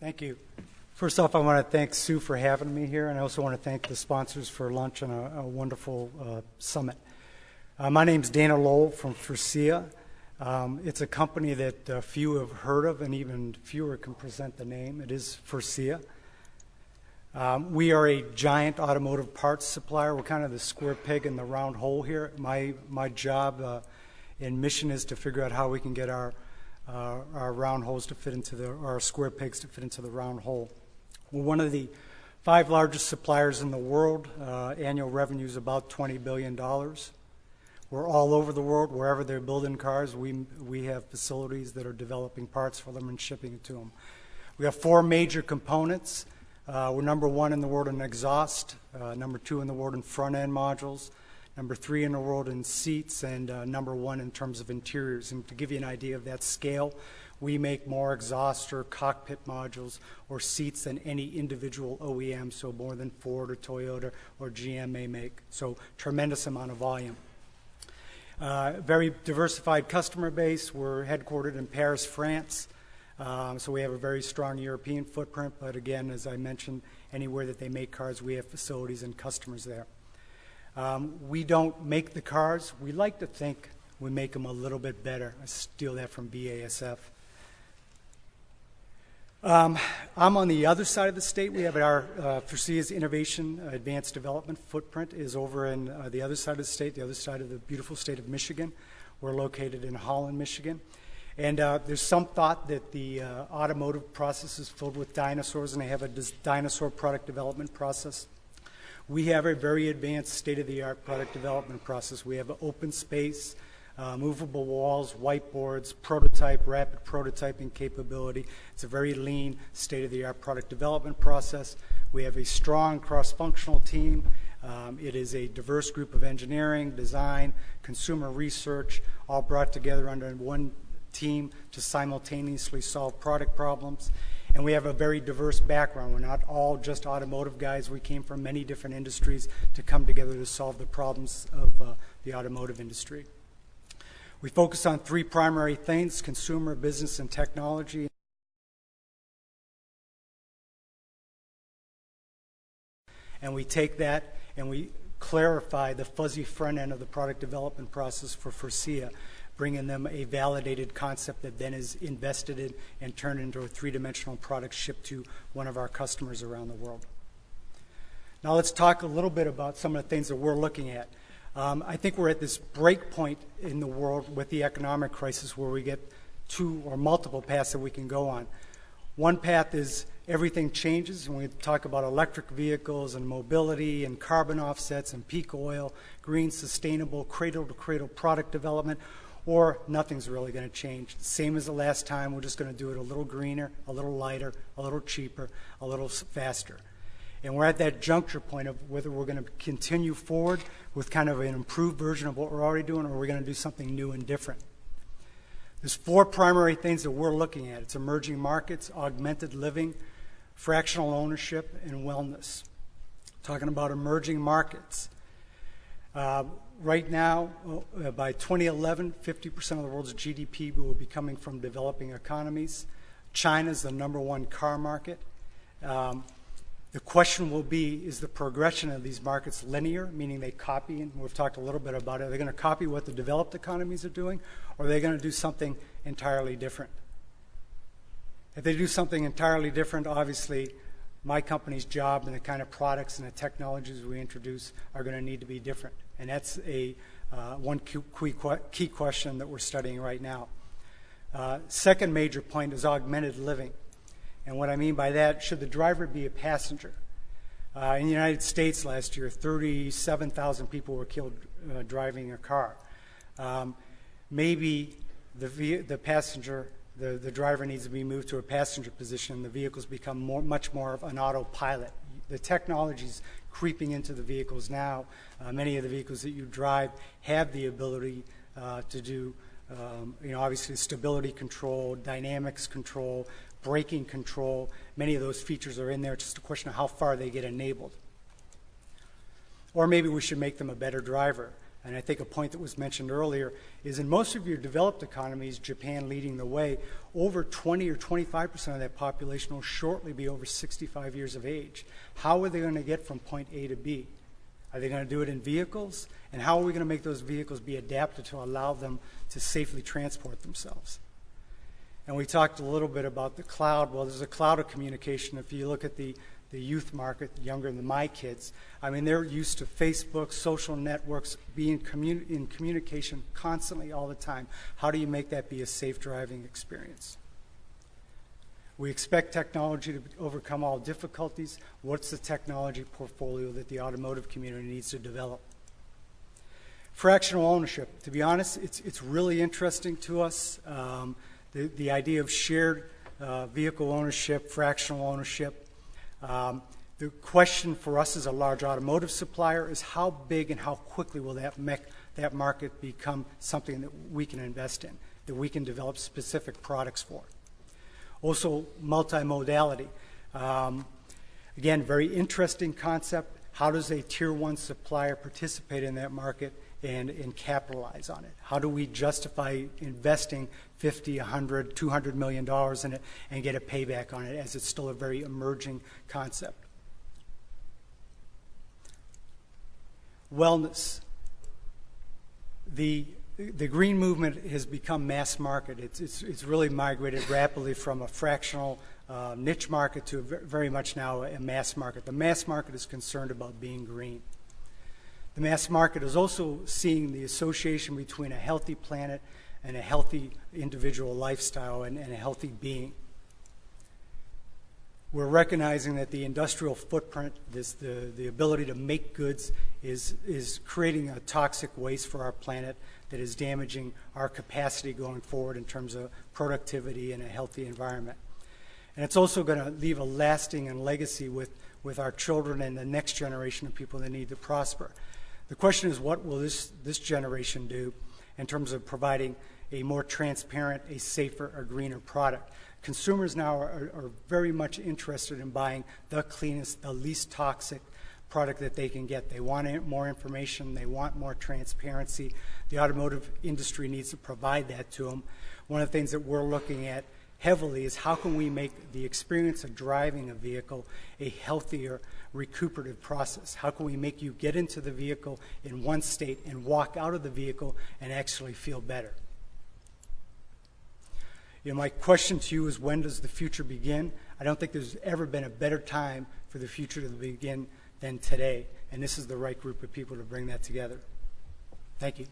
Thank you. First off, I want to thank Sue for having me here, and I also want to thank the sponsors for lunch and a wonderful summit. My name's Dana Lowell from Furcia. It's a company that few have heard of, and even fewer can present the name. It is Furcia. We are a giant automotive parts supplier. We're kind of the square peg in the round hole here. My job and mission is to figure out how we can get our round holes to fit into our square pegs to fit into the round hole. We're one of the 5 largest suppliers in the world. Annual revenue is about $20 billion. We're all over the world. Wherever they're building cars, we have facilities that are developing parts for them and shipping it to them. We have 4 major components. We're number 1 in the world in exhaust, number 2 in the world in front-end modules, number 3 in the world in seats, and number 1 in terms of interiors. And to give you an idea of that scale, we make more exhaust or cockpit modules or seats than any individual OEM, so more than Ford or Toyota or GM may make. So tremendous amount of volume. Very diversified customer base. We're headquartered in Paris, France. So we have a very strong European footprint, but again, as I mentioned, anywhere that they make cars, we have facilities and customers there. We don't make the cars. We like to think we make them a little bit better. I steal that from BASF. I'm on the other side of the state. We have our Furcia's Innovation Advanced Development footprint is over in the other side of the state, the other side of the beautiful state of Michigan. We're located in Holland, Michigan. And there's some thought that the automotive process is filled with dinosaurs, and they have a dinosaur product development process. We have a very advanced state-of-the-art product development process. We have an open space, movable walls, whiteboards, prototype, rapid prototyping capability. It's a very lean, state-of-the-art product development process. We have a strong cross-functional team. It is a diverse group of engineering, design, consumer research, all brought together under one team to simultaneously solve product problems. And we have a very diverse background. We're not all just automotive guys. We came from many different industries to come together to solve the problems of the automotive industry. We focus on 3 primary things: consumer, business, and technology. And we take that and we clarify the fuzzy front end of the product development process for Furcia, bringing them a validated concept that then is invested in and turned into a 3-dimensional product shipped to one of our customers around the world. Now let's talk a little bit about some of the things that we're looking at. I think we're at this break point in the world with the economic crisis where we get 2 or multiple paths that we can go on. One path is everything changes, and we talk about electric vehicles and mobility and carbon offsets and peak oil, green, sustainable, cradle-to-cradle product development, or nothing's really going to change. Same as the last time, we're just going to do it a little greener, a little lighter, a little cheaper, a little faster. And we're at that juncture point of whether we're going to continue forward with kind of an improved version of what we're already doing, or we're going to do something new and different. There's 4 primary things that we're looking at. It's emerging markets, augmented living, fractional ownership, and wellness. Talking about emerging markets. Right now, by 2011, 50% of the world's GDP will be coming from developing economies. China's the #1 car market. The question will be, is the progression of these markets linear, meaning they copy, and we've talked a little bit about it, are they going to copy what the developed economies are doing, or are they going to do something entirely different? If they do something entirely different, obviously, my company's job and the kind of products and the technologies we introduce are going to need to be different. And that's one key question that we're studying right now. Second major point is augmented living. And what I mean by that, should the driver be a passenger? In the United States last year, 37,000 people were killed driving a car. Maybe the passenger, the driver needs to be moved to a passenger position. The vehicles become much more of an autopilot. The technology's creeping into the vehicles now. Many of the vehicles that you drive have the ability to do, obviously stability control, dynamics control, braking control. Many of those features are in there. It's just a question of how far they get enabled. Or maybe we should make them a better driver. And I think a point that was mentioned earlier is in most of your developed economies, Japan leading the way, over 20 or 25% of that population will shortly be over 65 years of age. How are they going to get from point A to B? Are they going to do it in vehicles? And how are we going to make those vehicles be adapted to allow them to safely transport themselves? And we talked a little bit about the cloud. Well, there's a cloud of communication. If you look at the youth market, younger than my kids, I mean, they're used to Facebook, social networks, being in communication constantly all the time. How do you make that be a safe driving experience? We expect technology to overcome all difficulties. What's the technology portfolio that the automotive community needs to develop? Fractional ownership. To be honest, it's really interesting to us. The idea of shared vehicle ownership, fractional ownership. The question for us as a large automotive supplier is how big and how quickly will that market become something that we can invest in, that we can develop specific products for. Also, multimodality. Again, very interesting concept. How does a tier one supplier participate in that market and capitalize on it? How do we justify investing $50, $100, $200 million in it and get a payback on it as it's still a very emerging concept? Wellness. The green movement has become mass market. It's really migrated rapidly from a fractional niche market to very much now a mass market. The mass market is concerned about being green. The mass market is also seeing the association between a healthy planet and a healthy individual lifestyle and a healthy being. We're recognizing that the industrial footprint, the ability to make goods, is creating a toxic waste for our planet that is damaging our capacity going forward in terms of productivity and a healthy environment. And it's also going to leave a lasting and legacy with our children and the next generation of people that need to prosper. The question is, what will this generation do in terms of providing a more transparent, a safer, a greener product? Consumers now are very much interested in buying the cleanest, the least toxic product that they can get. They want more information. They want more transparency. The automotive industry needs to provide that to them. One of the things that we're looking at heavily is how can we make the experience of driving a vehicle a healthier, recuperative process? How can we make you get into the vehicle in one state and walk out of the vehicle and actually feel better? You know, my question to you is, when does the future begin? I don't think there's ever been a better time for the future to begin than today, and this is the right group of people to bring that together. Thank you.